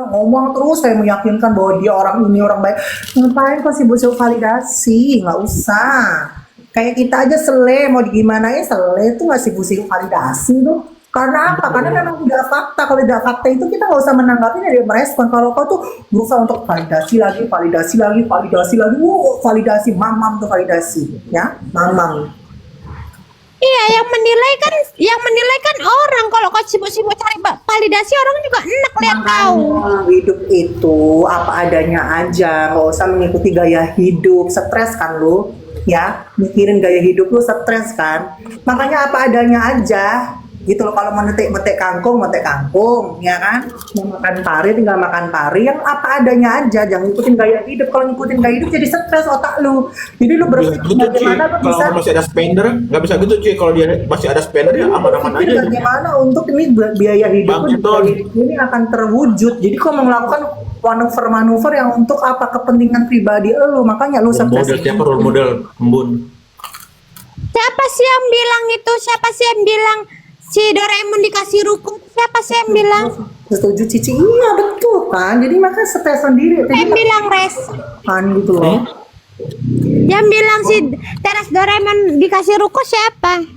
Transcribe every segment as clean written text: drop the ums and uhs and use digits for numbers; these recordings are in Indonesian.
ngomong terus kayak meyakinkan bahwa dia orang ini orang baik. Ngapain kok sibuk-sibuk validasi? Nggak usah. Kayak kita aja sele mau digimanain sele itu nggak sibuk-sibuk validasi tuh. Karena apa? Karena memang udah fakta. Kalau udah fakta itu kita nggak usah menanggapi dari merespon. Kalau kau tuh berusaha untuk validasi lagi, validasi lagi, validasi lagi, validasi, mamam tuh validasi, ya, mamam. Iya, yang menilai kan orang. Kalau kau sibuk-sibuk cari validasi, orang juga enak lihat kau. Makanya hidup itu apa adanya aja, nggak usah mengikuti gaya hidup. Stres kan lu, ya, mikirin gaya hidup lu stres kan. Makanya apa adanya aja. Gitu loh, kalau mau metik kangkung, ya kan? Mau makan pari, tinggal makan pari, yang apa adanya aja, jangan ngikutin gaya hidup. Kalau ngikutin gaya hidup jadi stres otak lu. Jadi lu Bisa berpikir gitu, Ci. bagaimana lu Kalau bisa masih ada spender, nggak bisa gitu, Ci. Kalau dia masih ada spender, ya aman-aman berpikir aja. bagaimana untuk ini biaya hidup Bang lu di Anton. gaya hidup ini akan terwujud. Jadi kau melakukan manuver-manuver yang untuk apa kepentingan pribadi lu, makanya lu Role stres. model, siapa role model? Embun. Siapa sih yang bilang itu? Siapa sih yang bilang si Doraemon dikasih ruko? Siapa sih yang bilang? Setuju Cici, iya betul kan. Jadi makanya stres sendiri. Yang Jadi bilang Res? kan gitu loh. Yang bilang si teras Doraemon dikasih ruko siapa?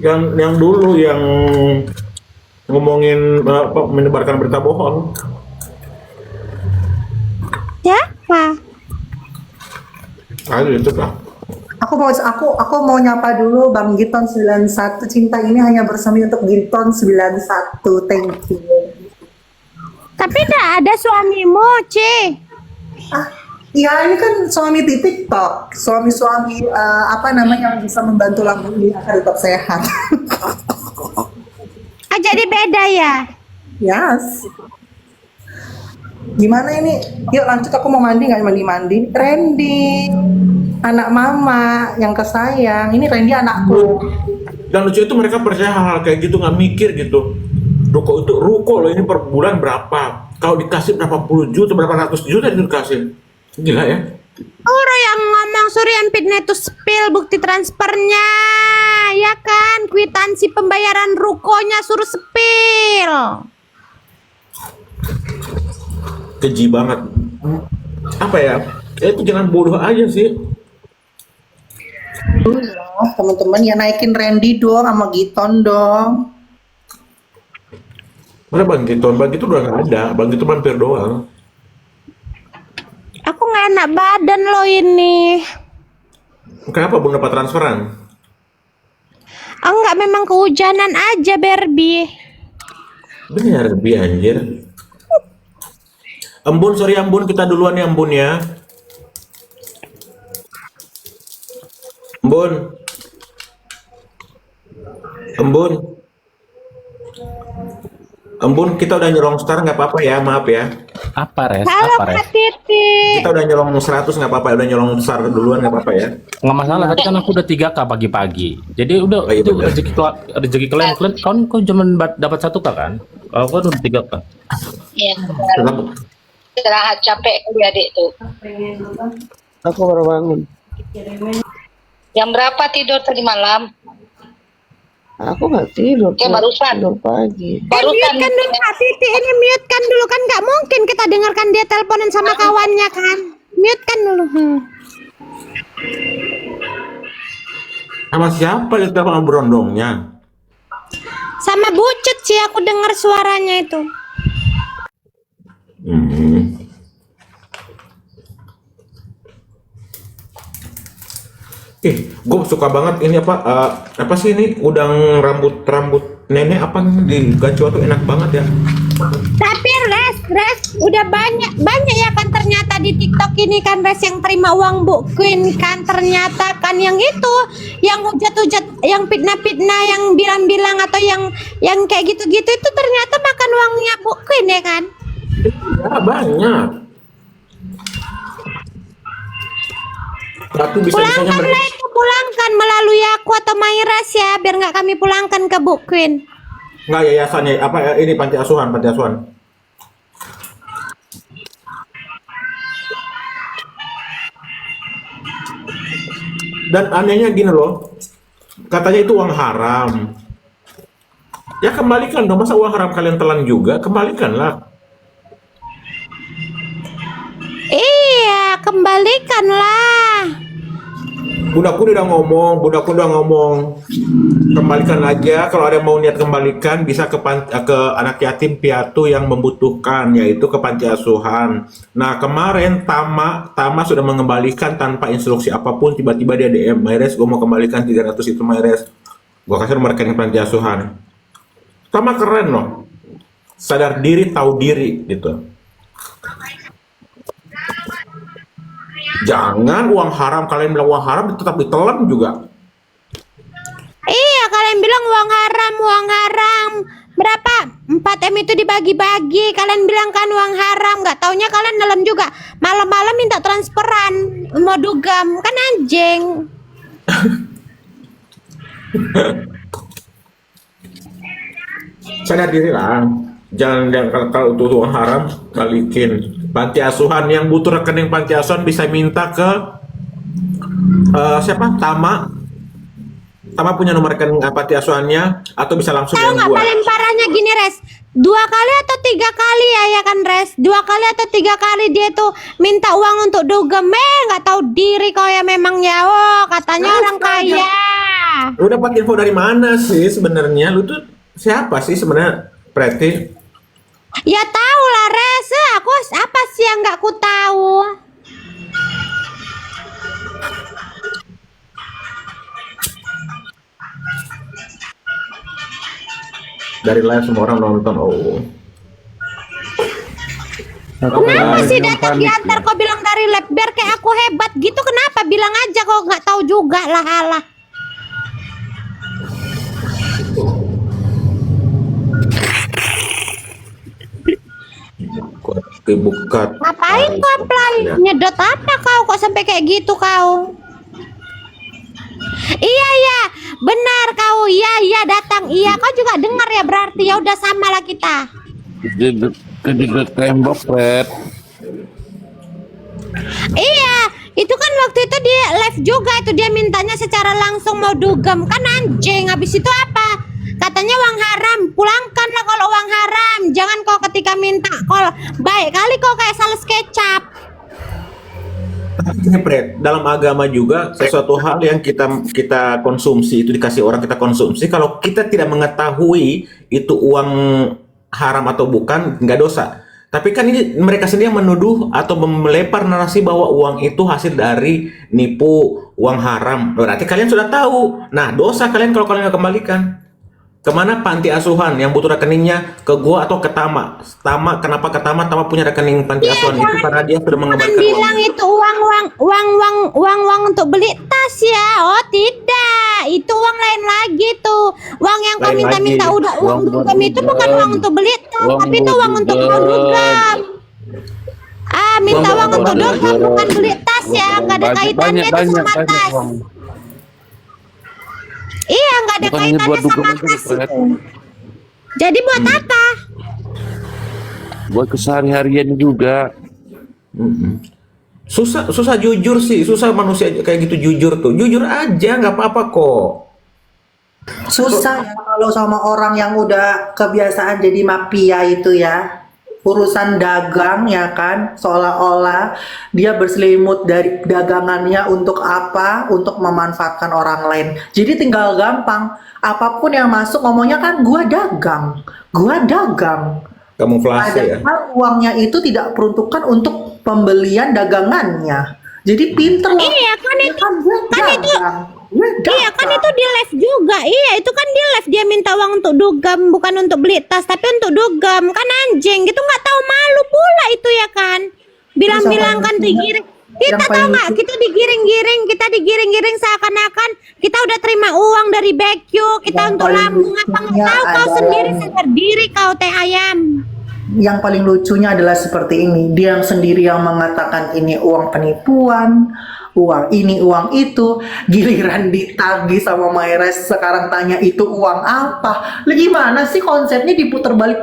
Yang dulu yang ngomongin menyebarkan berita bohong. Siapa? Ayo itu lah. Aku mau nyapa dulu Bang Giton 91. Cinta ini hanya bersemi untuk Giton 91. Thank you. Tapi tidak ada suamimu, C. Iya, ini kan suami di TikTok. Suami-suami apa namanya yang bisa membantu lambung ini agar tetap sehat. Ah, jadi beda ya? Yes. Gimana ini? Yuk lanjut, aku mau mandi nggak mandi-mandi. Randy, anak mama yang kesayang. Ini Randy anakku. Dan lucu itu mereka percaya hal-hal kayak gitu, nggak mikir gitu. Ruko loh, ini per bulan berapa? Kalau dikasih berapa puluh juta, berapa ratus juta itu dikasih. Gila ya. Orang yang ngomong Suryan Fitnah itu spill bukti transfernya, ya kan? Kwitansi pembayaran rukonya suruh spill. Keji banget. Apa ya? Itu jangan bodoh aja sih. Teman-teman ya naikin Randy dong sama Giton dong. Mana Bang Giton? Bang Giton udah nggak ada. Bang Giton mampir doang. Aku nggak enak badan loh ini. Kenapa belum dapat transferan? Enggak, memang kehujanan aja, Barbie. Bener, Bi anjir. Embun, sorry Embun, kita duluan ya Embun ya. Embun. Embun. Embun, kita udah nyolong star nggak apa-apa ya, maaf ya. Apa Res? Halo Apa Res? Kak Titi. Kita udah nyolong 100 nggak apa-apa, udah nyolong star duluan nggak apa-apa ya. Nggak masalah, tadi kan aku udah 3K pagi-pagi. Jadi udah Oh, iya, itu bener. rezeki kalian kau cuma dapat 1K kan? Kalau aku udah 3K. Iya, Tetap istirahat capek kali adik tuh. Aku baru bangun. Jam berapa tidur tadi malam? Aku nggak tidur. Kayak barusan. Tidur pagi. Barusan Mute kan dulu Kak Titi, ini mute kan dulu kan nggak mungkin kita dengarkan dia teleponan sama kawannya kan. Mute kan dulu. sama siapa itu sama berondongnya? Sama Bucut sih aku dengar suaranya itu. Gue suka banget ini apa sih ini udang rambut nenek apa di Gacuan tuh enak banget ya. Tapi Res, udah banyak ya kan ternyata di TikTok ini kan Res yang terima uang Bu Queen kan ternyata kan yang itu, yang hujat-hujat, yang fitnah-fitnah, yang bilang-bilang atau yang kayak gitu-gitu itu ternyata makan uangnya Bu Queen ya kan? Ya banyak. Tapi bisa-bisanya mereka Pulangkanlah itu, pulangkan melalui aku atau Mayras ya, biar nggak kami pulangkan ke Bu Queen. nggak yayasan ya apa ini panti asuhan. Dan anehnya gini loh, katanya itu uang haram. Ya kembalikan dong, masa uang haram kalian telan juga, kembalikanlah. kembalikan lah. Bundaku udah ngomong, kembalikan aja. Kalau ada yang mau niat kembalikan, bisa ke anak yatim piatu yang membutuhkan, yaitu ke panti asuhan. Nah kemarin Tama sudah mengembalikan tanpa instruksi apapun. Tiba-tiba dia DM, Mayres, gue mau kembalikan 300 itu Mayres. Gue kasih nomor rekening panti asuhan. Tama keren loh, sadar diri, tahu diri gitu. Jangan uang haram, kalian bilang uang haram tetap ditelan juga. Iya, kalian bilang uang haram. Berapa? 4M itu dibagi-bagi. Kalian bilang kan uang haram, nggak taunya kalian nelen juga. Malam-malam minta transferan, mau dugem, kan anjing. Sadar diri lah. Jangan kalau untuk uang haram balikin. Panti asuhan yang butuh rekening panti asuhan bisa minta ke siapa? Tama punya nomor rekening panti asuhannya, atau bisa langsung Tahu yang nggak gua. paling parahnya gini, Res? 2 kali atau 3 kali ya kan, Res? 2 kali atau 3 kali dia tuh minta uang untuk dugem. Nggak tahu diri kau ya memangnya. Oh, katanya orang kaya. Lu dapat info dari mana sih sebenarnya? Lu tuh siapa sih sebenarnya, Preti? Ya tahu lah, Res. Aku apa sih yang nggak ku tahu? Dari live semua orang nonton. Oh. Kenapa sih datang diantar kau bilang dari lab biar kayak aku hebat gitu? Kenapa bilang aja kau nggak tahu juga lah alah. Kebukat. Ngapain kau apply? Nyedot apa kau kok sampai kayak gitu kau? Iya, benar kau. Iya datang. Iya, kau juga dengar ya berarti ya udah sama lah kita. Kejedot tembok, Fred. Iya, itu kan waktu itu dia live juga itu dia mintanya secara langsung mau dugem kan anjing. Habis itu apa? Katanya uang haram. Pulangkanlah kalau uang haram. Jangan kau ketika minta kau baik kali kau kayak sales kecap. Ini Pret, dalam agama juga sesuatu hal yang kita konsumsi itu dikasih orang kita konsumsi. Kalau kita tidak mengetahui itu uang haram atau bukan, nggak dosa. Tapi kan ini mereka sendiri yang menuduh atau melepar narasi bahwa uang itu hasil dari nipu uang haram. Berarti kalian sudah tahu. Nah, dosa kalian kalau kalian nggak kembalikan. Kemana panti asuhan yang butuh rekeningnya? Ke gua atau ke Tama? Kenapa ke Tama? Tama punya rekening panti asuhan itu karena dia sudah Kan mengembalikan bilang itu uang untuk beli tas ya. Oh tidak, itu uang lain lagi tuh. Uang yang kau Lain minta-minta lagi. udah uang dugem itu bukan uang untuk beli tas, Uang tapi itu uang untuk dugem. dugem. Minta uang untuk dugem bukan beli tas ya, nggak ada kaitannya itu sama tas. Iya, nggak ada Bukan hanya kaitannya buat dugem sama aja, tas Fred. itu. Jadi buat apa? Buat keseharian juga. Susah jujur sih, susah manusia kayak gitu jujur tuh. Jujur aja, nggak apa-apa kok. Susah ya kalau sama orang yang udah kebiasaan jadi mafia itu ya. Urusan dagang ya kan, seolah-olah dia berselimut dari dagangannya untuk apa? Untuk memanfaatkan orang lain. Jadi tinggal gampang, apapun yang masuk ngomongnya kan gua dagang. Kamuflase ya. Padahal uangnya itu tidak peruntukan untuk pembelian dagangannya. Jadi pinter lah. Iya kan Ya itu, gue kan itu. dagang. Gue Iya kan dagang. itu di live juga. Iya itu kan di live dia minta uang untuk dugem bukan untuk beli tas tapi untuk dugem kan anjing gitu nggak tahu malu pula itu ya kan. Bilang-bilang kan digiring. Kita yang tahu paling nggak lucu- kita digiring-giring seakan-akan kita udah terima uang dari BQ kita Yang untuk paling lambung apa nggak lucunya tahu kau adalah- sendiri sadar diri kau teh ayam. Yang paling lucunya adalah seperti ini. Dia yang sendiri yang mengatakan ini uang penipuan, uang ini, uang itu. Giliran ditagih sama Mayres sekarang tanya itu uang apa. Lah gimana sih konsepnya diputer balik?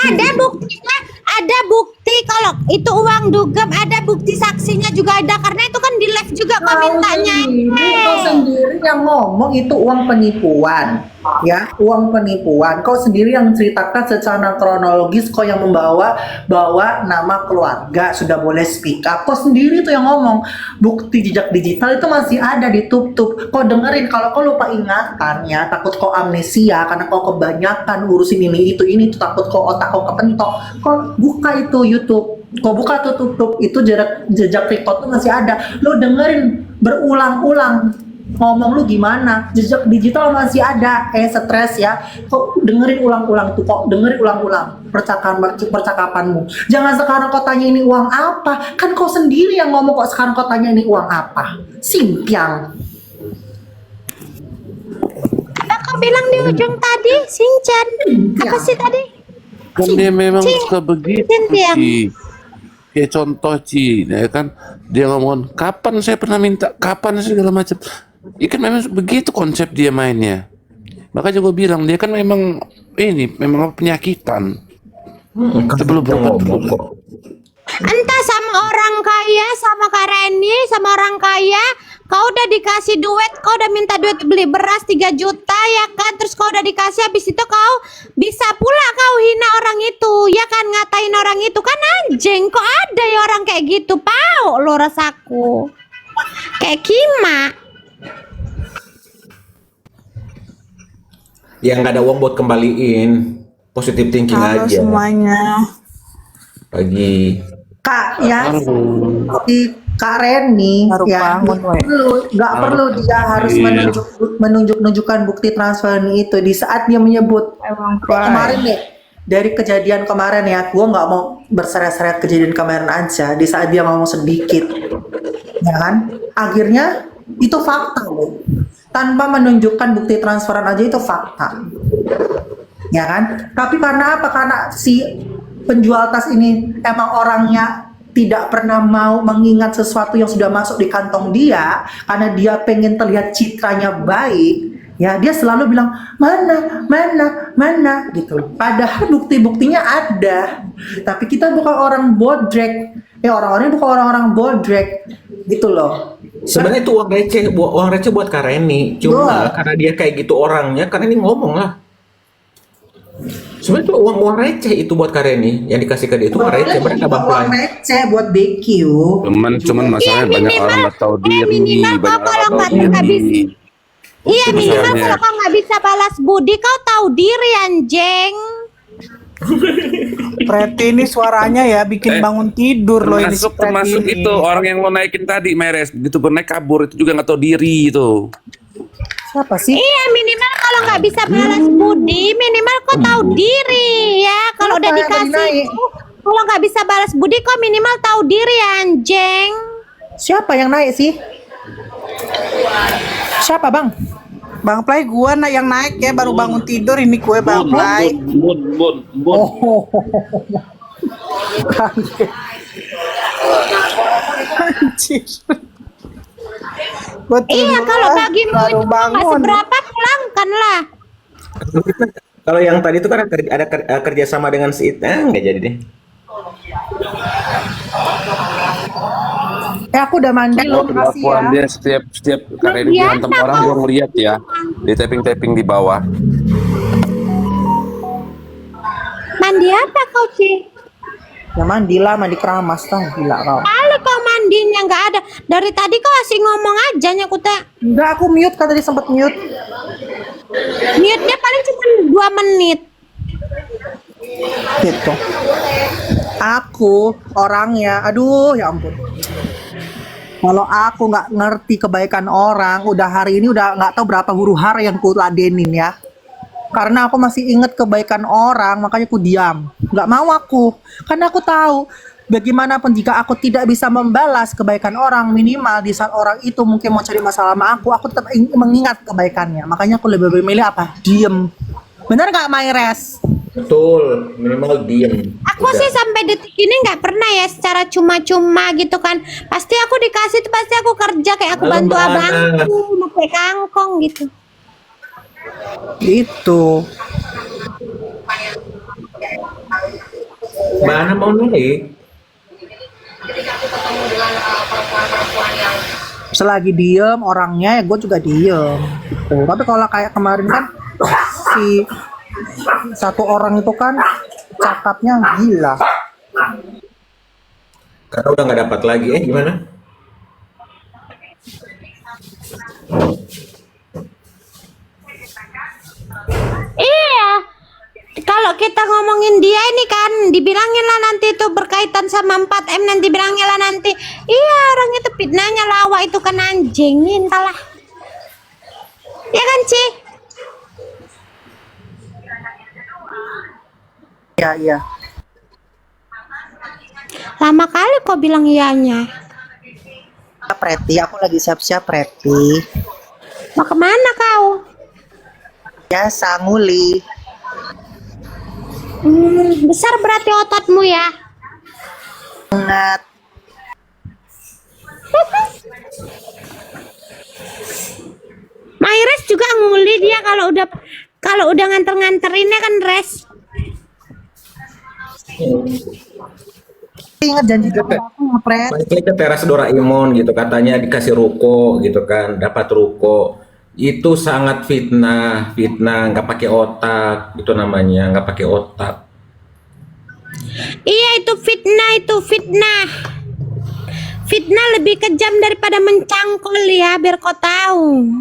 Ada buktinya, ada bukti bukti kalau itu uang dugem, ada bukti saksinya juga ada, karena itu kan di live juga kau mintanya. Kau sendiri yang ngomong itu uang penipuan, ya, uang penipuan. Kau sendiri yang ceritakan secara kronologis, kau yang bawa nama keluarga, sudah boleh speak up. Kau sendiri tuh yang ngomong bukti jejak digital itu masih ada di tutup. Kau dengerin, kalau kau lupa ingatan ya, takut kau amnesia karena kau kebanyakan urusin ini itu takut kau otak kau kepentok. Kau buka itu YouTube, kau buka tuh tutup, itu jejak record tuh masih ada. Lo dengerin berulang-ulang ngomong lu gimana, jejak digital masih ada. Stres ya, kok dengerin ulang-ulang tuh, kok dengerin ulang-ulang percakapanmu. Jangan sekarang kau tanya ini uang apa, kan kau sendiri yang ngomong kok sekarang kau tanya ini uang apa. Simpiang. Apa kau bilang di ujung tadi, Sinchan? Apa sih tadi? Kan dia memang suka begitu, Cynthia. Ci. Kayak contoh, Ci, ya kan, dia ngomong, kapan saya pernah minta, kapan segala macam. Ikan memang begitu konsep dia mainnya. Makanya gue bilang, dia kan memang penyakitan. Sebelum berapa tahun. Entah sama orang kaya, sama Kak Reni, sama orang kaya, kau udah dikasih duit, kau udah minta duit beli beras 3 juta ya kan, terus kau udah dikasih, habis itu kau bisa pula kau hina orang itu, ya kan, ngatain orang itu kan anjing. Kok ada ya orang kayak gitu, pau lo rasaku kayak Kima. Ya nggak ada uang buat kembaliin. Positive thinking Halo aja. semuanya. Pagi. Kak ya, si Kak Reni Baru ya, bangun, woy. nggak perlu dia harus menunjukkan bukti transfer itu di saat dia menyebut. Emang Kemarin deh, dari kejadian kemarin ya, gua nggak mau berseret-seret kejadian kemarin aja. Di saat dia ngomong sedikit, ya kan, akhirnya itu fakta loh. Tanpa menunjukkan bukti transferan aja itu fakta, ya kan. Tapi karena apa? Karena si penjual tas ini emang orangnya tidak pernah mau mengingat sesuatu yang sudah masuk di kantong dia, karena dia pengen terlihat citranya baik, ya dia selalu bilang mana gitu. Padahal bukti-buktinya ada, tapi kita bukan orang bodrek, orang-orangnya bukan orang-orang bodrek gitu loh. Sebenarnya itu uang receh buat Kak Reni. Cuma karena dia kayak gitu orangnya, Kak Reni ngomong lah. Sebenarnya itu uang receh itu buat Kak Reni, yang dikasih ke dia itu uang receh, mereka uang receh buat BQ. Cuman masalahnya banyak orang nggak tahu diri, minimal banyak kau kalau orang nggak tahu habis. diri. Iya, Itu minimal masalahnya. kalau kau nggak bisa balas budi, kau tahu diri anjing. Preti ini suaranya ya bikin bangun tidur loh ini. si Preti Termasuk ini. itu orang yang lo naikin tadi, Meres, begitu naik kabur itu juga nggak tahu diri itu. Siapa sih? Iya, minimal kalau nggak bisa balas budi, minimal kau tahu diri ya. Kalau udah Apa yang tadi dikasih, naik? kalau nggak bisa balas budi, kau minimal tahu diri anjing. Siapa yang naik sih? Siapa bang? Bang Play gua yang naik ya, baru bangun tidur ini kue Bang Play. Bun. Oh, Anjir. Gua Iya, tidur kalau lah, bagimu baru itu nggak bangun. seberapa, pulangkanlah. Kalau yang tadi itu kan ada kerja sama dengan si nggak jadi deh. aku udah mandi loh, makasih ya. Kelakuan dia setiap karena ini Biasa, berantem orang kau. gue ngeliat ya, di tapping di bawah. Mandi apa kau sih? Ya mandilah, mandi keramas tang, gila kau. Kalau kau mandinya nggak ada, dari tadi kau asing ngomong aja nyakutnya. Enggak, aku mute kan tadi sempat mute. Mute-nya paling cuma 2 menit. Gitu. Aku orangnya, aduh ya ampun. Kalau aku nggak ngerti kebaikan orang, udah hari ini udah nggak tahu berapa huru hara yang ku ladenin ya. Karena aku masih inget kebaikan orang, makanya aku diam. Nggak mau aku, karena aku tahu bagaimanapun jika aku tidak bisa membalas kebaikan orang, minimal di saat orang itu mungkin mau cari masalah sama aku tetap mengingat kebaikannya. Makanya aku lebih memilih apa? Diem. Bener nggak, Mayres? Betul, minimal diem. Aku sih sampai detik ini nggak pernah ya secara cuma-cuma gitu kan. Pasti aku dikasih tuh, pasti aku kerja kayak aku bantu Mana? abangku, pakai kangkong gitu. Itu. Mana mau naik? dengan perempuan-perempuan yang Selagi diem orangnya ya gue juga diem gitu. Tapi kalau kayak kemarin kan si satu orang itu kan cakapnya gila. Karena udah nggak dapat lagi, gimana? Iya. Kalau kita ngomongin dia ini kan dibilangin lah nanti itu berkaitan sama 4M, nanti bilangin lah nanti iya orang itu fitnahnya lawak itu kan anjing, entahlah. Ya kan, Ci? Iya iya. Lama kali kok bilang iyanya. Preti, aku lagi siap-siap Preti. Mau kemana kau? Biasa nguli. Besar berarti ototmu ya. Banget. Myres juga nguli dia kalau udah nganter-nganterinnya kan res. Ingat janji kamu aku ngepret. Balik lagi ke teras Doraemon gitu, katanya dikasih ruko gitu kan, dapat ruko. Itu sangat fitnah, nggak pakai otak, itu namanya nggak pakai otak. Iya itu fitnah. Fitnah lebih kejam daripada mencangkul ya, biar kau tahu.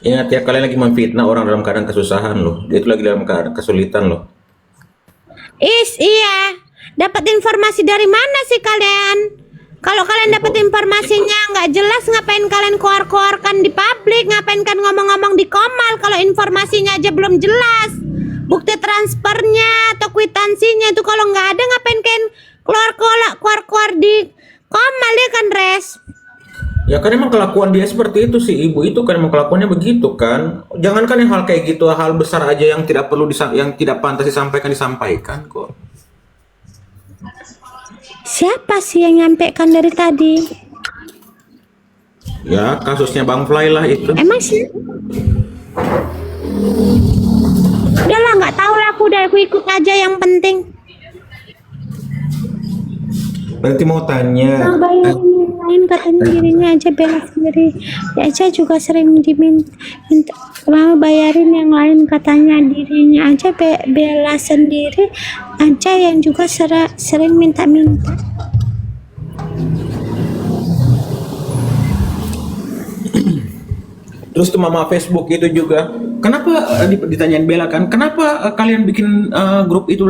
Ingat ya, kalian lagi memfitnah orang dalam keadaan kesusahan loh. Dia itu lagi dalam keadaan kesulitan loh. Iya. Dapat informasi dari mana sih kalian? Kalau kalian dapat informasinya nggak jelas, ngapain kalian keluar-keluarkan di publik? Ngapain kan ngomong-ngomong di Komal kalau informasinya aja belum jelas? Bukti transfernya atau kwitansinya itu kalau nggak ada, ngapain kalian keluar-keluar di Komal ya kan, Res? Ya kan emang kelakuan dia seperti itu sih, ibu itu kan emang kelakuannya begitu kan. Jangankan yang hal kayak gitu, hal besar aja yang tidak perlu yang tidak pantas disampaikan kok. Siapa sih yang nyampaikan dari tadi? Ya kasusnya Bang Fly lah itu. Emang sih? Udahlah, nggak tahu lah, aku ikut aja yang penting. Berarti mau tanya. Nah, bayarin yang lain katanya dirinya aja bela sendiri. Ya aja juga sering diminta mau bayarin yang lain katanya dirinya aja bela sendiri aja yang juga sering minta-minta. Terus tuh mama Facebook itu juga, kenapa ditanyain Bella kan, kenapa kalian bikin grup itu?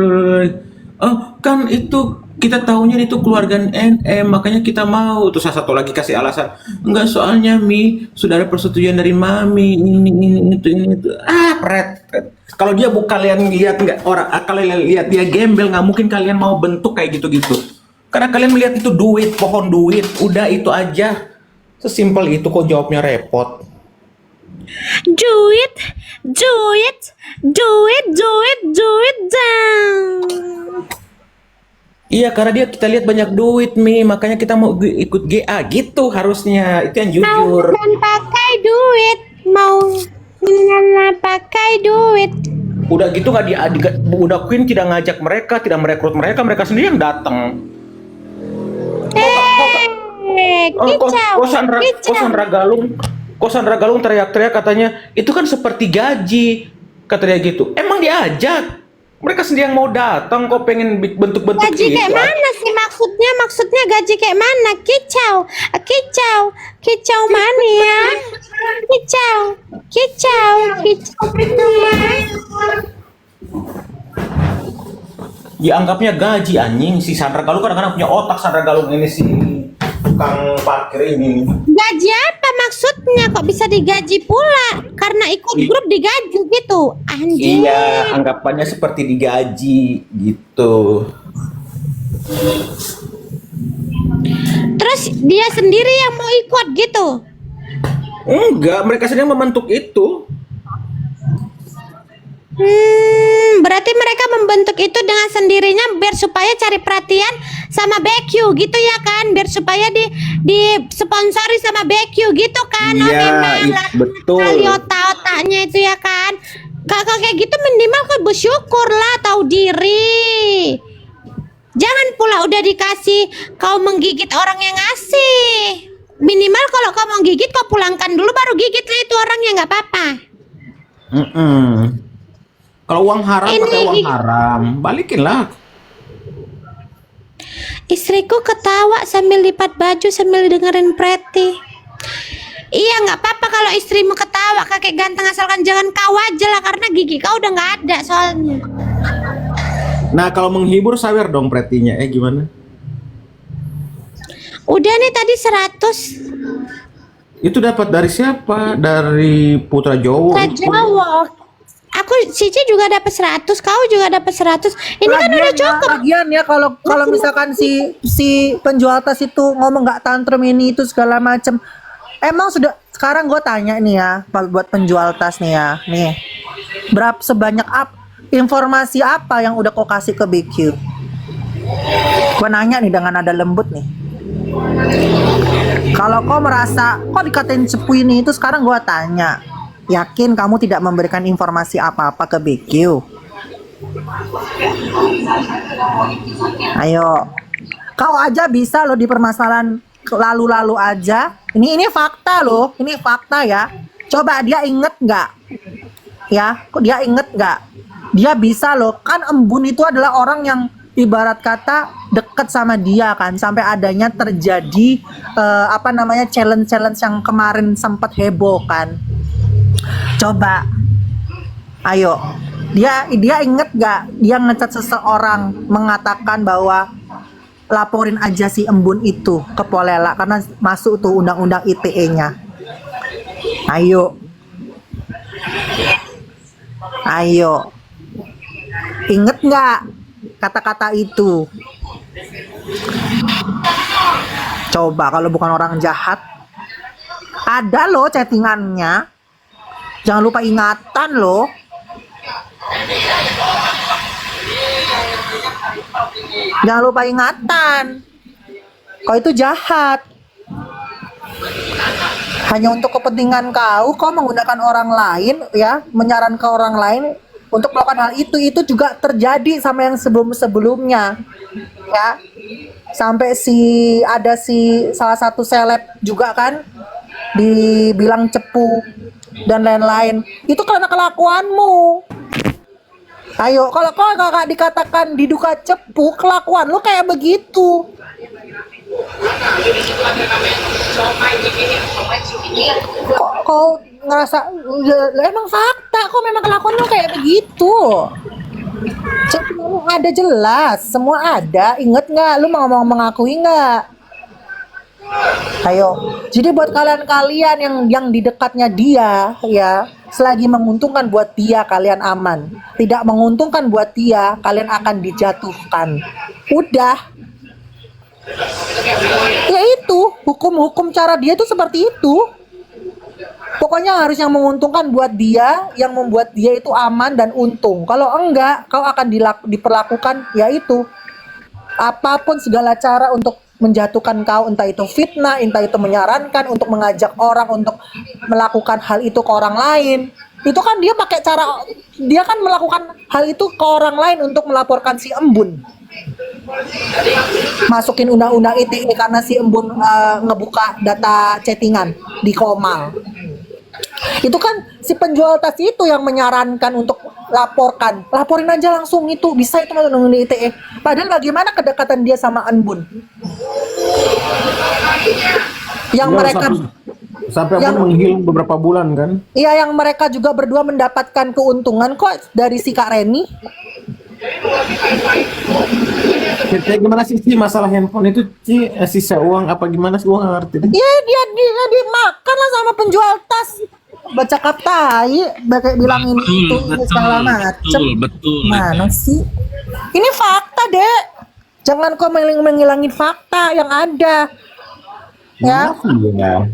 Kan itu kita tahunya itu keluarga NM, makanya kita mau. Terus satu lagi kasih alasan, enggak soalnya Mi sudah ada persetujuan dari Mami, ini itu. Pret. Kalau dia kalian lihat nggak orang, kalian lihat dia gembel, nggak mungkin kalian mau bentuk kayak gitu-gitu. Karena kalian melihat itu duit, pohon duit, udah itu aja. Sesimpel itu kok jawabnya repot. Duit dong. Iya, karena kita lihat banyak duit Mi, makanya kita mau ikut GA gitu harusnya. Itu yang jujur. Mau pakai duit, mau pakai duit. Udah gitu udah Queen tidak ngajak mereka, tidak merekrut mereka, mereka sendiri yang datang. Kok Sandra Galung teriak-teriak katanya itu kan seperti gaji, katanya gitu. Emang diajak, mereka sendiri yang mau datang, kok pengen bentuk-bentuk Gaji itu. kayak mana sih maksudnya gaji kayak mana? Kicau mana ya? Kicau. Dianggapnya gaji anjing. Si Sandra Galung kadang-kadang punya otak. Sandra Galung ini si tukang parkir ini. Gaji apa maksudnya? Kok bisa digaji pula? Karena ikut grup digaji gitu. Anjing. Iya, anggapannya seperti digaji gitu. Terus dia sendiri yang mau ikut gitu. Enggak, mereka sedang membentuk itu. Berarti mereka membentuk itu dengan sendirinya biar supaya cari perhatian sama BQ gitu ya kan, biar supaya di sponsori sama BQ gitu kan. Iya, memang betul. kali otak-otaknya itu ya kan. Kakak kayak gitu minimal kan bersyukur lah, tahu diri. pula udah dikasih, kau menggigit orang yang ngasih. Minimal kalau kau mau gigit, kau pulangkan dulu baru gigit lah itu orangnya, nggak apa-apa. Kalau uang haram Ini- pakai uang haram, balikin lah. Istriku ketawa sambil lipat baju sambil dengerin Preti. Iya nggak apa-apa kalau istrimu ketawa kakek ganteng, asalkan jangan kau aja lah, karena gigi kau udah nggak ada soalnya. Nah, kalau menghibur sawer dong pretinya, gimana? Udah nih tadi 100. Itu dapat dari siapa? Dari Putra Jawa. Jawa. Aku Cici juga dapat 100, kau juga dapat 100. Ini kan udah cukup. Lagian ya kalau misalkan si penjual tas itu ngomong nggak tantrum ini itu segala macem. Emang sudah sekarang gue tanya nih ya buat penjual tas nih ya, nih sebanyak informasi apa yang udah kau kasih ke BQ? Gue nanya nih dengan nada lembut nih. Kalau kau merasa kok dikatain cepu ini itu, sekarang gue tanya, yakin kamu tidak memberikan informasi apa-apa ke BQ? Ayo, kau aja bisa loh di permasalahan lalu-lalu aja. Ini fakta loh, ini fakta ya. Coba dia inget nggak? Ya, kok dia inget nggak? Dia bisa loh, kan Embun itu adalah orang yang ibarat kata deket sama dia kan, sampai adanya terjadi challenge yang kemarin sempat heboh kan. Coba, ayo, dia inget nggak? Dia ngecat seseorang mengatakan bahwa laporin aja si Embun itu ke Polela karena masuk tuh undang-undang ITE-nya. Ayo, inget nggak kata-kata itu? Coba kalau bukan orang jahat, ada loh chattingannya. Jangan lupa ingatan loh. Jangan lupa ingatan. Kau itu jahat. Hanya untuk kepentingan kau menggunakan orang lain ya, menyarankan orang lain untuk melakukan hal itu juga terjadi sama yang sebelum-sebelumnya. Ya. Sampai ada salah satu seleb juga kan dibilang cepu dan lain-lain. Itu karena kelakuanmu. Ayo, kalau kau gak dikatakan diduga cepu, kelakuan lu kayak begitu. Kau ngerasa emang fakta, kok memang kelakuan lu kayak begitu. Cepu ada jelas, semua ada. Ingat nggak? Lu mau mengakui nggak? Ayo, jadi buat kalian-kalian yang di dekatnya dia ya, selagi menguntungkan buat dia kalian aman, tidak menguntungkan buat dia kalian akan dijatuhkan. Udah, ya itu hukum cara dia itu seperti itu. Pokoknya harus yang menguntungkan buat dia, yang membuat dia itu aman dan untung. Kalau enggak, kau akan diperlakukan yaitu apapun segala cara untuk menjatuhkan kau, entah itu fitnah, entah itu menyarankan untuk mengajak orang untuk melakukan hal itu ke orang lain. Itu kan dia pakai cara, dia kan melakukan hal itu ke orang lain untuk melaporkan si Embun. Masukin undang-undang ITE karena si Embun ngebuka data chattingan di Komal. Itu kan si penjual tas itu yang menyarankan untuk laporin aja langsung, itu bisa itu masuk undang-undang ITE. Padahal bagaimana kedekatan dia sama Embun? Yang mereka sampai menghilang beberapa bulan kan? Iya, yang mereka juga berdua mendapatkan keuntungan kok dari si Kak Reni. Kayak gimana sih masalah handphone itu sisa uang apa gimana sih, uang ngerti deh. Iya, dia dimakan lah sama penjual tas. Baca tai, bilang ini itu segala macem. Betul. Mana sih? Ini fakta, Dek. Jangan kau menghilangin fakta yang ada. Ya. Iya.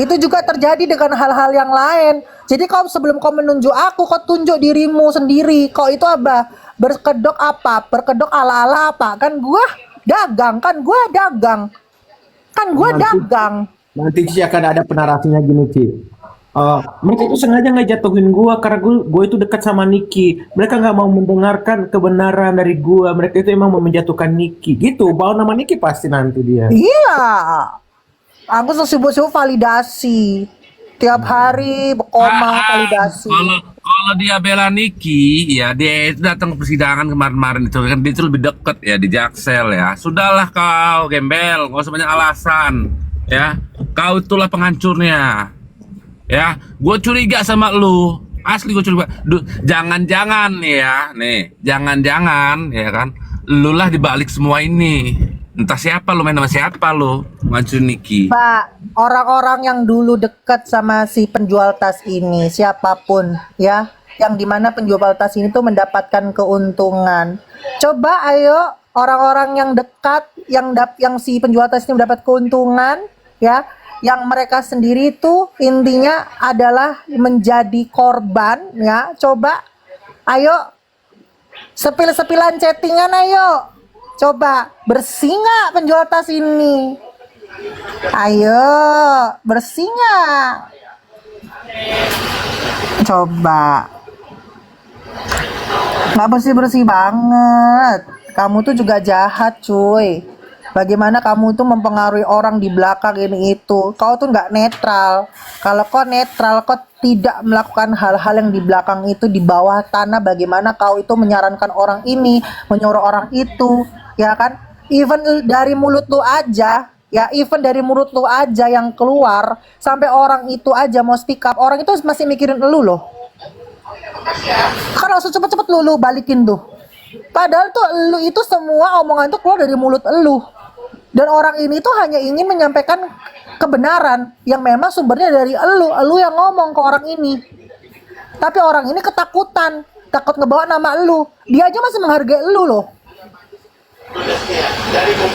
Itu juga terjadi dengan hal-hal yang lain. Jadi kau sebelum kau menunjuk aku, kau tunjuk dirimu sendiri. Kau itu apa? Berkedok apa? Berkedok ala-ala apa? Kan gua dagang. Nanti Ci akan ada penarasinya gini, Ci. Mereka itu sengaja nggak jatuhin gua karena gua itu dekat sama Niki. Mereka nggak mau mendengarkan kebenaran dari gua. Mereka itu emang mau menjatuhkan Niki. Gitu. Bawa nama Niki pasti nanti dia. Iya. Aku sibuk-sibuk validasi. Tiap hari berkoma validasi. Kalau dia bela Niki, ya dia itu datang ke persidangan kemarin-kemarin itu kan dia itu lebih deket ya di Jaksel ya. Sudahlah kau gembel, nggak usah banyak alasan ya. Kau itulah penghancurnya. Ya, gue curiga sama lu. Asli gue curiga. Jangan-jangan nih, jangan-jangan ya kan. Lu lah dibalik semua ini. Entah siapa lu, main sama siapa lu, ngancurin Niki. Pak, orang-orang yang dulu dekat sama si penjual tas ini, siapapun ya, yang dimana penjual tas ini tuh mendapatkan keuntungan. Coba ayo orang-orang yang dekat, yang si penjual tas ini mendapat keuntungan, ya, yang mereka sendiri tuh intinya adalah menjadi korban, ya. Coba, ayo, sepil-sepilan chattingan, ayo. Coba, bersih nggak penjual tas ini? Ayo, bersih nggak? Coba. Nggak bersih-bersih banget. Kamu tuh juga jahat, cuy. Bagaimana kamu tuh mempengaruhi orang di belakang ini itu. Kau tuh nggak netral. Kalau kau netral, kau tidak melakukan hal-hal yang di belakang itu, di bawah tanah. Bagaimana kau itu menyarankan orang ini, menyuruh orang itu. Ya kan, even dari mulut lu aja, ya even dari mulut lu aja yang keluar, sampai orang itu aja mau speak up, orang itu masih mikirin elu loh. Kan langsung cepet-cepet lu balikin tuh. Padahal tuh elu itu semua omongan itu keluar dari mulut elu. Dan orang ini tuh hanya ingin menyampaikan kebenaran yang memang sumbernya dari elu yang ngomong ke orang ini. Tapi orang ini ketakutan, takut ngebawa nama elu. Dia aja masih menghargai elu loh.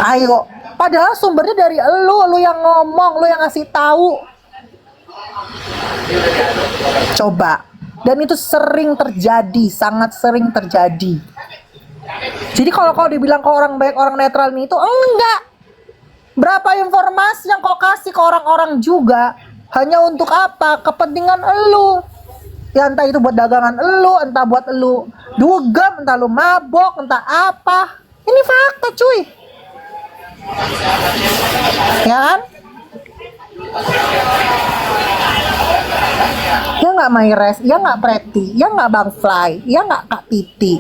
Ayo, padahal sumbernya dari elu yang ngomong, lu yang ngasih tahu. Coba. Dan itu sering terjadi, sangat sering terjadi. Jadi kalau kau dibilang ke orang baik, orang netral nih itu enggak. Berapa informasi yang kau kasih ke orang-orang juga hanya untuk apa? Kepentingan elu. Ya entah itu buat dagangan elu, entah buat elu dugem, entah lu mabok, entah apa. Ini fakta, cuy. Ya kan? Ya nggak Mayres, ya nggak Preti, ya nggak Bang Fly, ya nggak Kak Titi.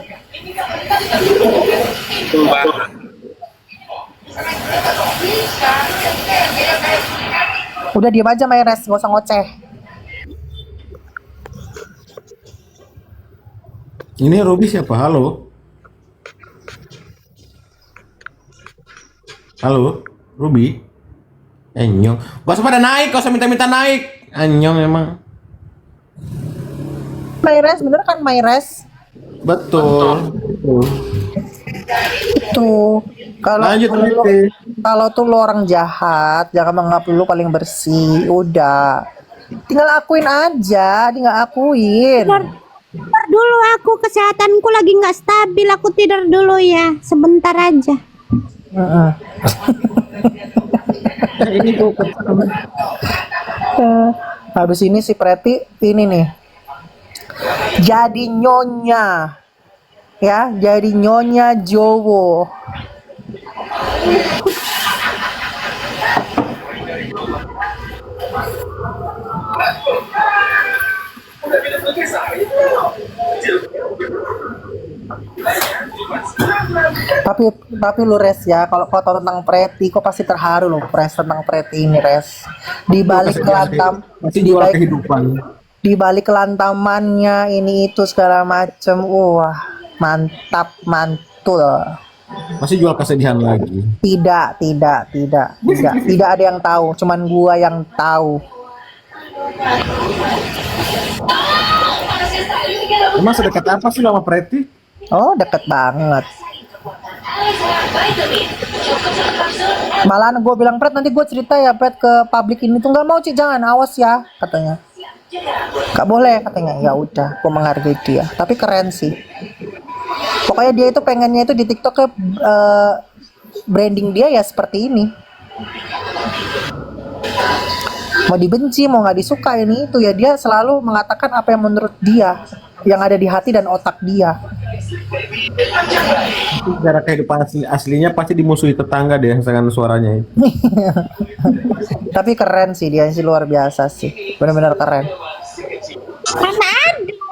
Udah diam aja Mayres, gak usah ngoceh. Ini Robi siapa? Halo? Halo? Ruby? Anyong. Gak usah pada naik, gak usah minta-minta naik. Anyong emang. Mayres, bener kan Mayres? Betul. Tuh, Lanjut, kalau tuh lo orang jahat, jangan menganggap lu paling bersih. Udah, tinggal akuin aja, tinggal akuin. Tidur dulu, aku kesehatanku lagi nggak stabil, aku tidur dulu ya, sebentar aja. Ini kok Habis ini si Preti ini nih, jadi nyonya, ya, jadi nyonya Jowo. Tapi lu Res ya, kalau kau tahu tentang Preti, kau pasti terharu loh, Res, tentang Preti ini, Res. Di balik kelantam, masih jual kehidupan. di balik kelantamannya ini itu segala macem, wah mantap, mantul. Masih jual kesedihan lagi. Tidak ada yang tahu, cuman gua yang tahu. Emang sedekat apa sih sama Preti? Oh, deket banget. Malahan gue bilang, Pret, nanti gue cerita ya, Pret, ke publik ini tuh. Nggak mau, Cik, jangan, awas ya, katanya. Gak boleh, katanya. Ya udah, gue menghargai dia. Tapi keren sih. Pokoknya dia itu pengennya itu di TikTok branding dia ya seperti ini. Mau dibenci, mau nggak disuka ini itu ya dia selalu mengatakan apa yang menurut dia, yang ada di hati dan otak dia. Cara kehidupan aslinya pasti dimusuhi tetangga deh dengan suaranya. Tapi keren sih dia sih, luar biasa sih, benar-benar keren. Mana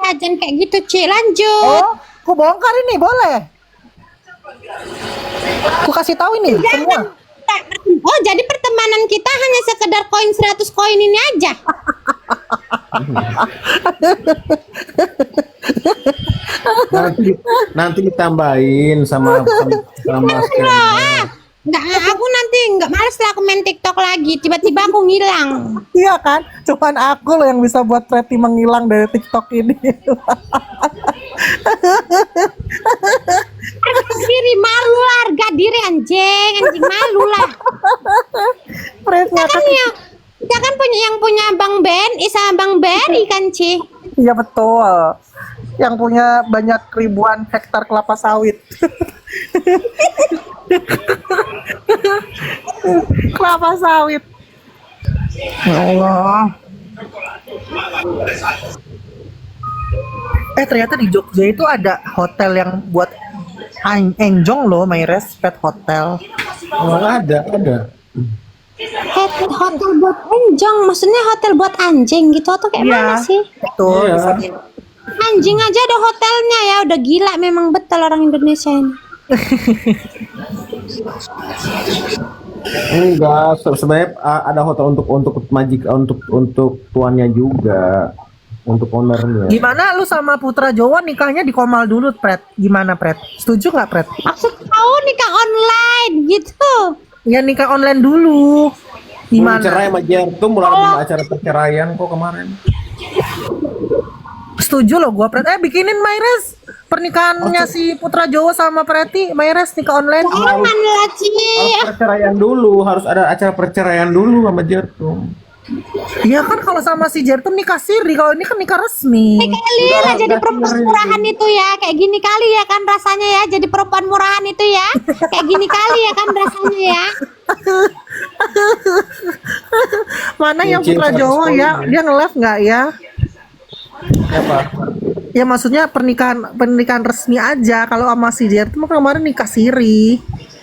ada jangan kayak gitu, Ci. Lanjut. Oh, ku bongkar ini boleh? Ku kasih tahu ini semua. Oh, jadi pertemanan kita hanya sekedar koin 100 koin ini aja. Nanti ditambahin sama Enggak, aku nanti enggak males lah aku main TikTok lagi. Tiba-tiba aku ngilang. Iya kan? Cuman aku loh yang bisa buat Preti menghilang dari TikTok ini. Harga diri, malu lah, harga diri anjing malu lah. Preti Kita kan punya yang punya Bang BNI sama Bang BRI kan, Ci. iya betul. Yang punya banyak ribuan hektar kelapa sawit. Kelapa sawit. Ya Allah. Ternyata di Jogja itu ada hotel yang buat enjong loh, Mayres Pet Hotel. Oh, ada. Hotel buat enjong, maksudnya hotel buat anjing gitu atau kayak mana sih? Betul. Iya. Bisa di- Anjing aja ada hotelnya ya, udah gila memang betul orang Indonesia ini. Enggak, sebenarnya ada hotel untuk untuk tuannya juga, untuk ownernya. Gimana lu sama Putra Jawa nikahnya di Komal dulu, Pret? Gimana, Pret? Setuju nggak, Pret? Maksud kau nikah online gitu? Ya nikah online dulu. Mau Gimana? cerai sama Jertum, mulai ada acara perceraian kok kemarin. Setuju loh gua, Pret. Bikinin Mayres pernikahannya si Putra Jawa sama Preti, Mayres nikah online. Jangan lah, Ci. Harus perceraian dulu, harus ada acara perceraian dulu sama Jertum. Iya kan, kalau sama si Jertum nikah siri, kalau ini kan nikah resmi. Kali lah jadi perempuan murahan itu ya, kayak gini kali ya kan rasanya ya, jadi perempuan murahan itu ya, kayak gini kali ya kan rasanya ya. Mana yang Kucing Putra 100 Jawa poin ya? ya. Dia nge-live nggak ya? Apa? Ya maksudnya pernikahan resmi aja. Kalau sama si Jertum kan kemarin nikah siri.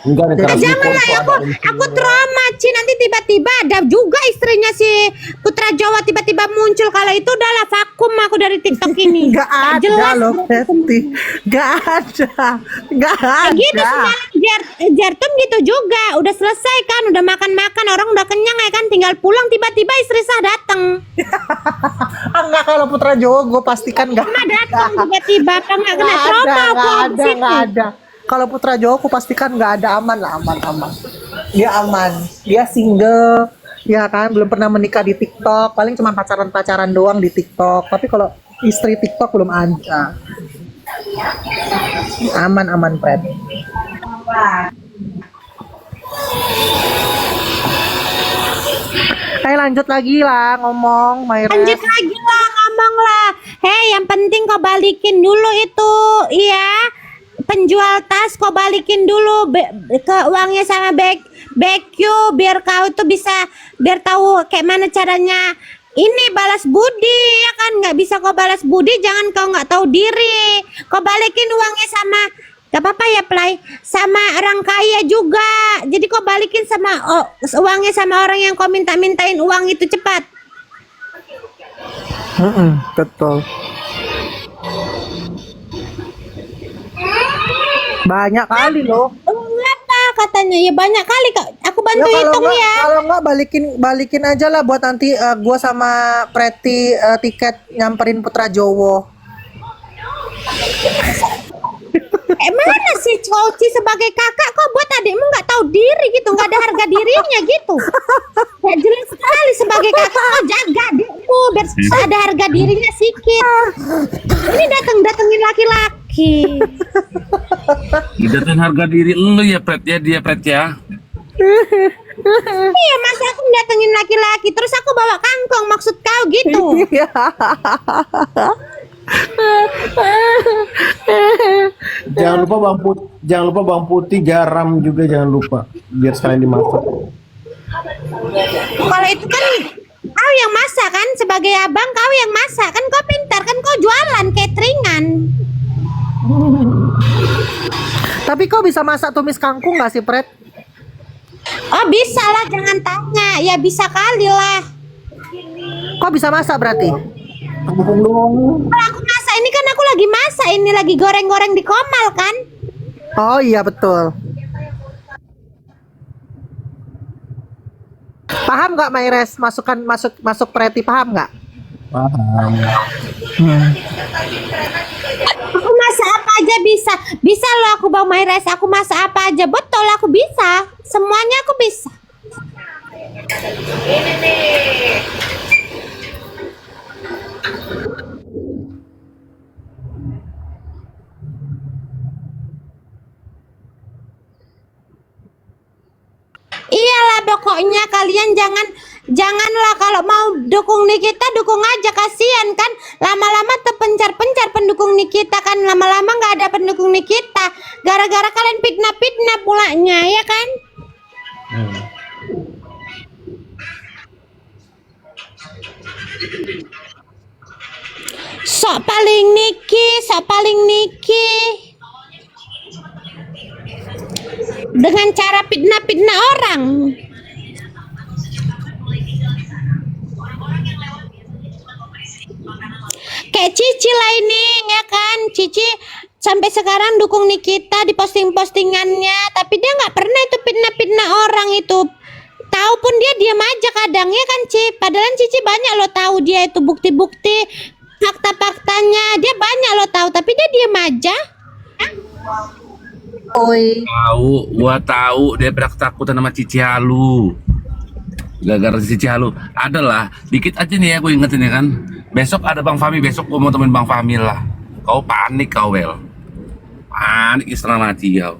Enggak, nih, karena Jangan lah, aku trauma, Ci. Nanti tiba-tiba ada juga istrinya si Putra Jawa tiba-tiba muncul. Kalau itu udahlah vakum aku dari TikTok ini. Nggak ada jelas loh, Preti. Nggak ada. gitu semalam Jertum gitu juga. Udah selesai kan, udah makan-makan, orang udah kenyang ya kan, tinggal pulang tiba-tiba istri sah datang. Enggak, kalau Putra Jawa gue pastikan nggak Mama datang tiba-tiba, apa nggak kena Nggak trauma ada, aku nggak habis ada, itu. nggak ada. Kalau Putra Jawa aku pastikan nggak ada, aman lah, aman. Dia aman, dia single, ya kan, belum pernah menikah di TikTok, paling cuma pacaran doang di TikTok. Tapi kalau istri TikTok belum ada. Aman, Fred. Lanjut lagi lah ngomong, Mayres. Lanjut lagi lah, ngomong lah. Hei, yang penting kau balikin dulu itu, iya. Penjual tas kau balikin dulu ke uangnya sama BQ biar kau tuh bisa biar tahu kayak mana caranya ini balas budi ya kan. Nggak bisa kau balas budi jangan kau nggak tahu diri, kau balikin uangnya sama gak apa-apa ya Play sama orang kaya juga, jadi kau balikin sama uangnya sama orang yang kau mintain uang itu cepat. Betul. Banyak kali loh. Apa katanya ya banyak kali kak. Aku bantu hitung ya. Kalau nggak balikin aja lah buat nanti gua sama Preti tiket nyamperin Putra Jowo. Mana sih Coci sebagai kakak kok buat adikmu nggak tahu diri gitu, nggak ada harga dirinya gitu. Ya jelas sekali sebagai kakak kau jaga adikmu biar ada harga dirinya sikit. Ini datengin laki-laki. Datang harga diri lu ya Pret ya, dia Pret ya. Iya masa aku datengin laki-laki terus aku bawa kangkong maksud kau gitu. Jangan lupa bawang putih, garam juga jangan lupa biar sekalian dimasak. Kalau itu kan yang masak kan, sebagai abang kau yang masak kan, kau pintar kan, kau jualan cateringan. Tapi kau bisa masak tumis kangkung nggak sih, Pret? Oh bisa lah, jangan tanya, ya bisa kali lah. Kau bisa masak berarti? Kalau aku masak ini kan aku lagi masak, ini lagi goreng-goreng di Komal kan. Oh iya betul. Paham nggak Maires? Masuk Preti, paham nggak? Paham. Aku masak apa aja bisa. Bisa loh aku Bang Maires, aku masak apa aja. Betul aku bisa. Semuanya aku bisa. Iyalah pokoknya kalian janganlah kalau mau dukung Nikita dukung aja, kasihan kan lama-lama terpencar-pencar pendukung Nikita kan, lama-lama nggak ada pendukung Nikita gara-gara kalian fitnah-fitnah pulanya ya kan. Sok paling Niki dengan cara fitnah-fitnah orang. Kayak Cici lah ini ya kan, Cici sampai sekarang dukung Nikita di posting-postingannya, tapi dia nggak pernah itu fitnah-fitnah orang itu. Tahu pun dia diam aja kadang ya kan Ci, padahal Cici banyak lo tahu dia itu bukti-bukti fakta-faktanya, dia banyak lo tahu tapi dia diam aja. Oi. Gua tahu dia ketakutan sama Cici Halu. Gara-gara Cici Halu. Adalah dikit aja nih ya gue ingetin ya kan. Besok ada Bang Fahmi, besok gue mau temen Bang Fahmi lah. Kau panik kau Wel. Panik setengah mati kau.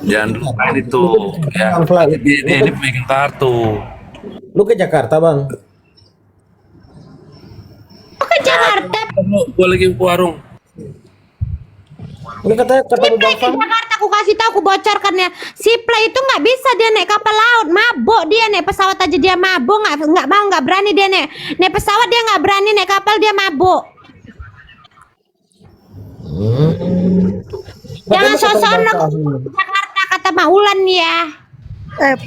Jangan lupain itu ya. Dia ini pemegang kartu. Lu ke Jakarta, Bang? Ke Jakarta. Gue lagi ke warung. Ini kata Play Bang ke Fahmi. Jakarta, aku kasih tahu, aku bocorkan ya. Si Play itu nggak bisa dia naik kapal laut, mabuk dia naik pesawat aja dia mabuk, nggak berani dia naik pesawat, dia nggak berani naik kapal, dia mabuk. Jangan sosokan ke Jakarta kata Mak Ulan ya.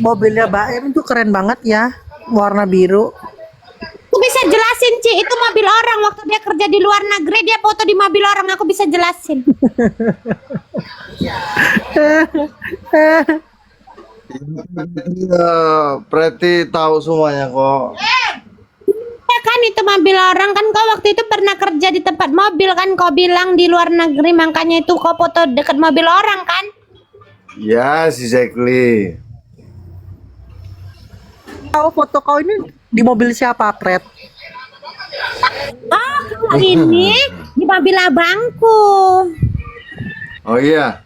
Mobilnya Mbak Em itu keren banget ya, warna biru. Aku bisa jelasin Ci, itu mobil orang waktu dia kerja di luar negeri, dia foto di mobil orang, aku bisa jelasin. Iya, Preti tahu semuanya kok. Ya kan itu mobil orang kan, kau waktu itu pernah kerja di tempat mobil kan, kau bilang di luar negeri, makanya itu kau foto dekat mobil orang kan. Yes, exactly. Tahu foto kau ini di mobil siapa, Pret? Oh, kalau ini di mobil abangku. Oh iya.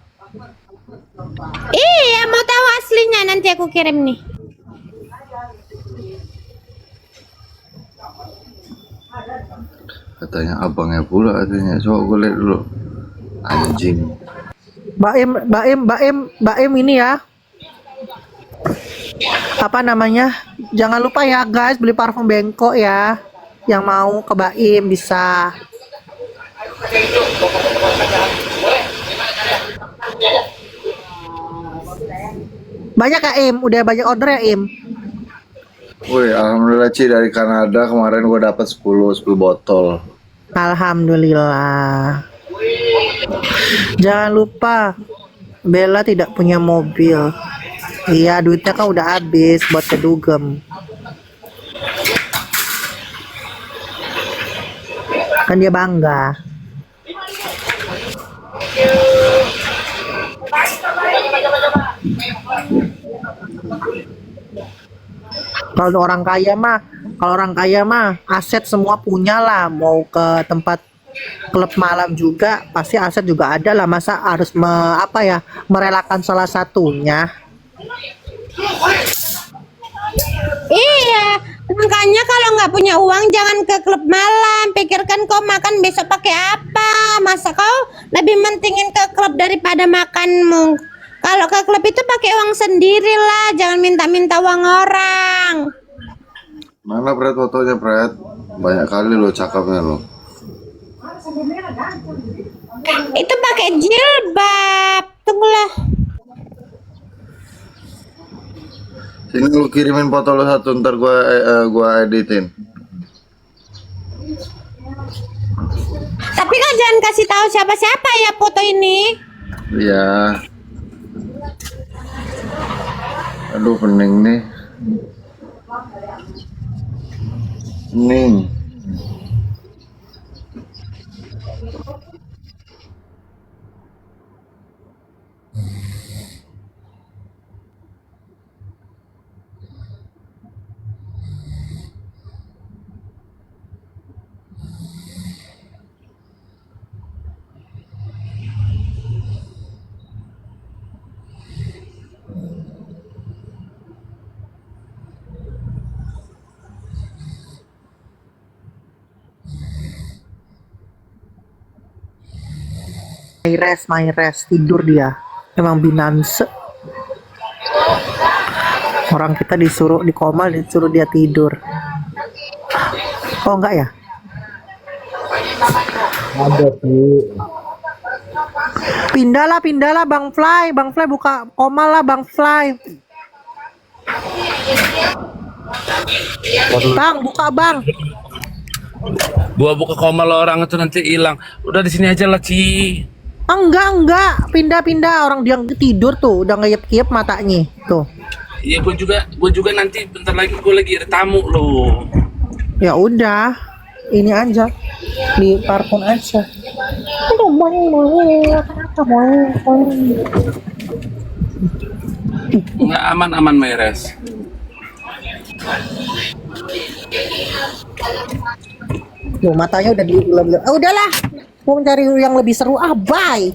Iya, mau tahu aslinya nanti aku kirim nih. Katanya abangnya pula katanya. Coba gue lihat dulu. Anjing. Mbak Em ini ya. Apa namanya? Jangan lupa ya guys, beli parfum Bengko ya. Yang mau ke Mbak Im bisa. Banyak ya Im? Udah banyak order ya Im? Wih, alhamdulillah Ci, dari Kanada kemarin gue dapat 10 botol. Alhamdulillah. Jangan lupa Bella tidak punya mobil. Iya, duitnya kan udah habis buat ke Dugem. Kan dia bangga. Kalau orang kaya mah aset semua punya lah. Mau ke tempat klub malam juga pasti aset juga ada lah. Masa harus merelakan salah satunya? Iya, makanya kalau nggak punya uang jangan ke klub malam. Pikirkan kau makan besok pakai apa. Masa kau lebih mentingin ke klub daripada makanmu. Kalau ke klub itu pakai uang sendiri lah, jangan minta-minta uang orang. Mana Pret fotonya Pret? Banyak kali lo cakepnya lo. Itu pakai jilbab. Tunggulah. Sini lu kirimin foto lo satu, ntar gua editin. Tapi kau jangan kasih tahu siapa-siapa ya foto ini. Iya. Aduh pening nih. Pening. Main res tidur dia. Emang binanse. Orang kita disuruh di koma, disuruh dia tidur. Oh enggak ya? Ada sih. Pindahlah Bang Fly buka koma lah Bang Fly. Bang, buka Bang. Gua buka koma lo orang itu nanti hilang. Udah di sini aja lah, Ci. Enggak, pindah orang dia tidur tuh, udah ngeyep-ngeyep matanya tuh. Iya, gua juga nanti bentar lagi gua lagi ada tamu lo. Ya udah, ini aja di parfum aja. Nggak aman Meres. Loh, matanya udah udahlah, mau mencari yang lebih seru, bye.